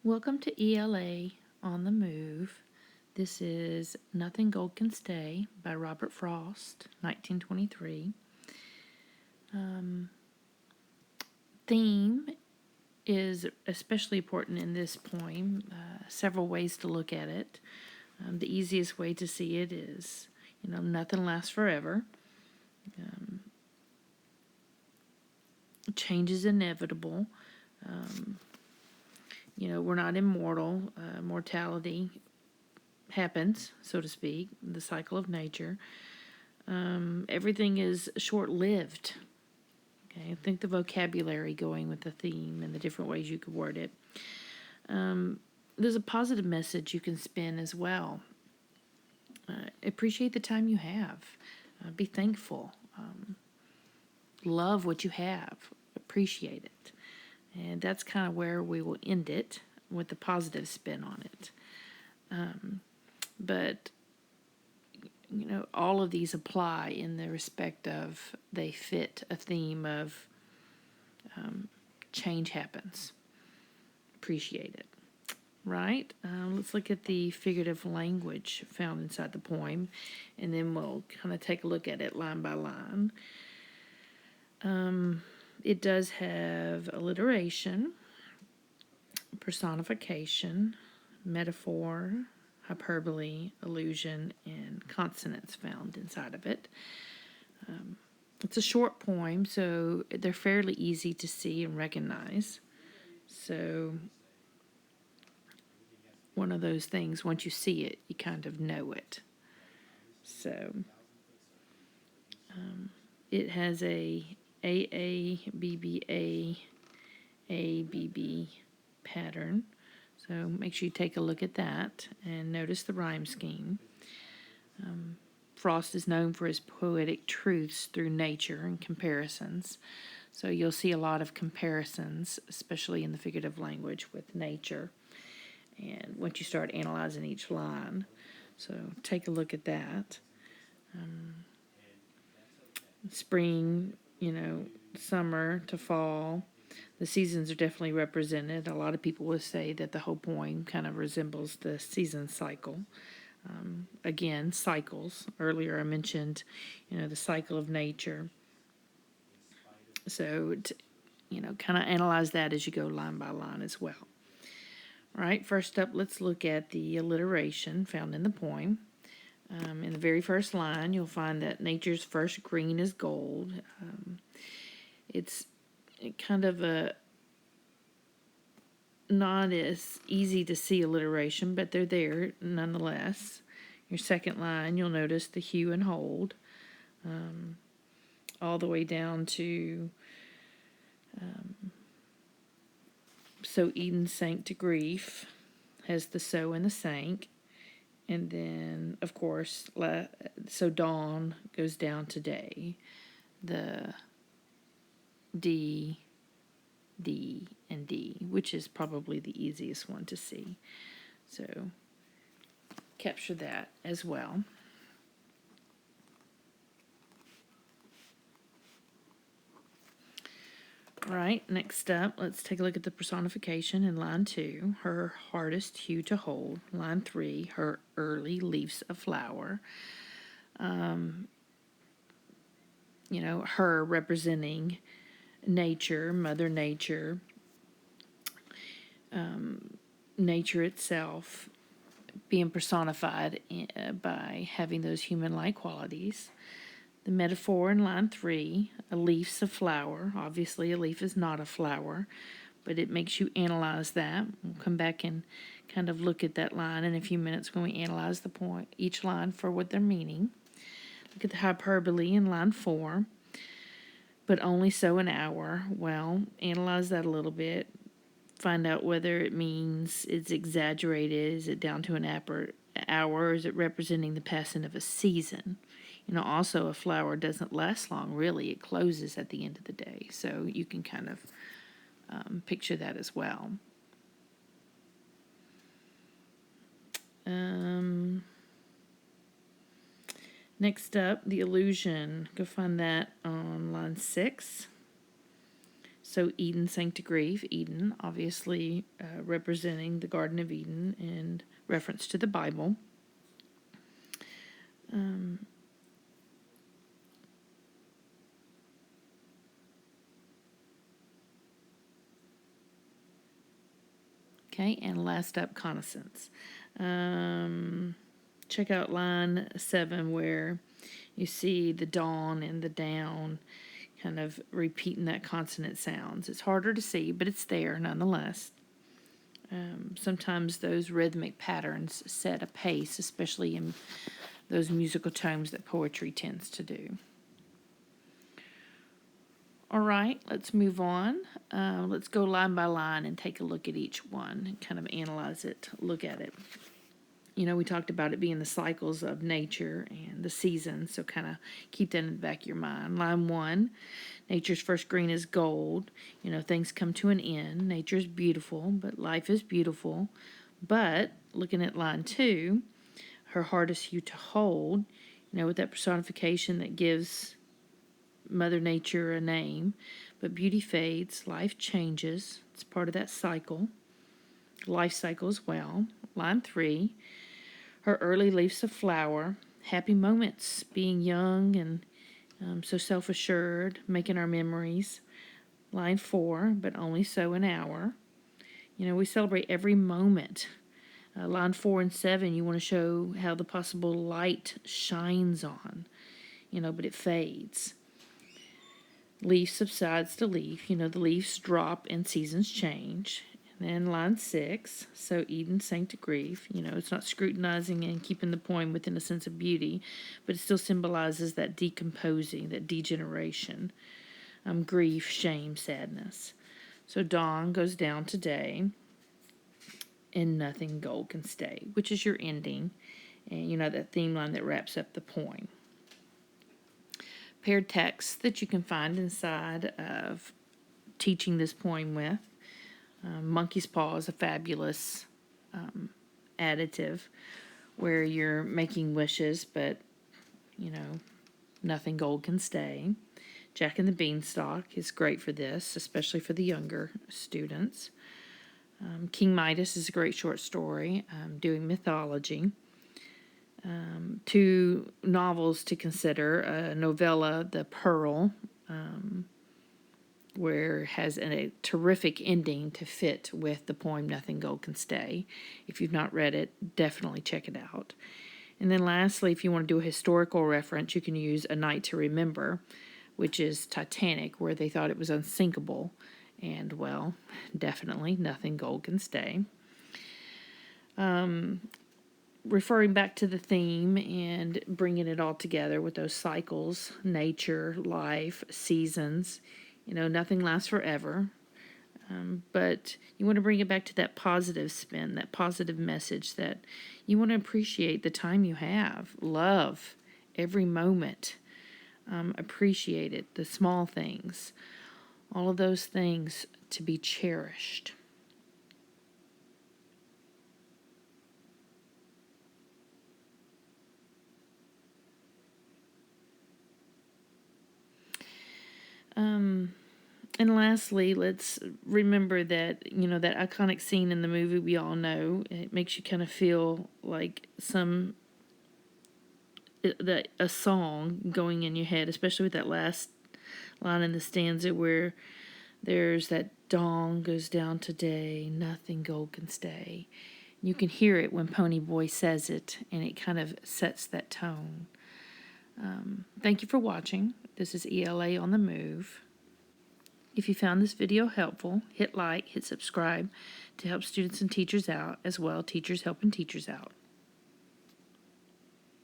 Welcome to ELA on the Move. This is Nothing Gold Can Stay by Robert Frost, 1923. Theme is especially important in this poem. Several ways to look at it. The easiest way to see it is, nothing lasts forever. Change is inevitable. We're not immortal. Mortality happens, so to speak, the cycle of nature. Everything is short-lived. Okay, I think the vocabulary going with the theme and the different ways you could word it. There's a positive message you can spin as well. Appreciate the time you have. Be thankful. Love what you have. Appreciate it. And that's kind of where we will end it, with the positive spin on it. But all of these apply in the respect of they fit a theme of change happens. Appreciate it. Right? Let's look at the figurative language found inside the poem, and then we'll kind of take a look at it line by line. It does have alliteration, personification, metaphor, hyperbole, allusion, and consonants found inside of it. It's a short poem, so they're fairly easy to see and recognize. So one of those things, once you see it, you kind of know it. So it has a AABBA ABB pattern. So make sure you take a look at that and notice the rhyme scheme. Frost is known for his poetic truths through nature and comparisons. So you'll see a lot of comparisons, especially in the figurative language, with nature. And once you start analyzing each line, so take a look at that. Spring, summer to fall. The seasons are definitely represented. A lot of people will say that the whole poem kind of resembles the season cycle. Again, cycles. Earlier I mentioned, the cycle of nature. So, kind of analyze that as you go line by line as well. All right, first up, let's look at the alliteration found in the poem. In the very first line, you'll find that nature's first green is gold. It's kind of a not as easy to see alliteration, but they're there nonetheless. Your second line, you'll notice the hue and hold, all the way down to so Eden sank to grief, has the so and the sank. And then, of course, so dawn goes down to day. The D, and D, which is probably the easiest one to see. So capture that as well. All right, next up, let's take a look at the personification in line 2. Her hardest hue to hold. Line 3, her early leaves a flower. Her representing nature, Mother Nature, nature itself being personified by having those human-like qualities. The metaphor in line 3, a leaf's a flower. Obviously, a leaf is not a flower, but it makes you analyze that. We'll come back and kind of look at that line in a few minutes when we analyze the point, each line for what they're meaning. Look at the hyperbole in line 4, but only so an hour. Well, analyze that a little bit. Find out whether it means it's exaggerated. Is it down to an hour, or is it representing the passing of a season? Also a flower doesn't last long, really. It closes at the end of the day. So you can kind of picture that as well. Next up, the illusion. Go find that on line 6. So Eden sank to grief. Eden, obviously representing the Garden of Eden in reference to the Bible. Okay, and last up, connaissance. Check out line 7 where you see the dawn and the down kind of repeating that consonant sounds. It's harder to see, but it's there nonetheless. Sometimes those rhythmic patterns set a pace, especially in those musical tones that poetry tends to do. All right, let's move on. Let's go line by line and take a look at each one and kind of analyze it, look at it. You know, we talked about it being the cycles of nature and the seasons, so kind of keep that in the back of your mind. Line 1, nature's first green is gold. You know, things come to an end. Nature's beautiful, but life is beautiful. But looking at line 2, her heart is hue to hold, you know, with that personification that gives Mother Nature a name. But beauty fades, life changes. It's part of that cycle, life cycle as well. Line 3, her early leaves of flower, happy moments, being young and so self-assured, making our memories. Line 4, but only so an hour. You know, we celebrate every moment. Line 4 and 7, you want to show how the possible light shines on, you know, but it fades. Leaf subsides to leaf. You know, the leaves drop and seasons change. And then line 6, so Eden sank to grief. You know, it's not scrutinizing and keeping the poem within a sense of beauty, but it still symbolizes that decomposing, that degeneration, grief, shame, sadness. So dawn goes down today, and nothing gold can stay, which is your ending. And, you know, that theme line that wraps up the poem. Paired texts that you can find inside of teaching this poem with. Monkey's Paw is a fabulous additive where you're making wishes, but, you know, nothing gold can stay. Jack and the Beanstalk is great for this, especially for the younger students. King Midas is a great short story doing mythology. 2 novels to consider, a novella, The Pearl, where it has a terrific ending to fit with the poem Nothing Gold Can Stay. If you've not read it, definitely check it out. And then lastly, if you want to do a historical reference, you can use A Night to Remember, which is Titanic, where they thought it was unsinkable. And, well, definitely nothing gold can stay. Referring back to the theme and bringing it all together with those cycles, nature, life, seasons. You know, nothing lasts forever, but you want to bring it back to that positive spin, that positive message that you want to appreciate the time you have, love every moment, appreciate it, the small things, all of those things to be cherished. And lastly, let's remember that, you know, that iconic scene in the movie we all know. It makes you kind of feel like a song going in your head, especially with that last line in the stanza where there's that dawn goes down today, nothing gold can stay. You can hear it when Ponyboy says it, and it kind of sets that tone. Thank you for watching. This is ELA on the Move. If you found this video helpful, hit like, hit subscribe to help students and teachers out, as well teachers helping teachers out.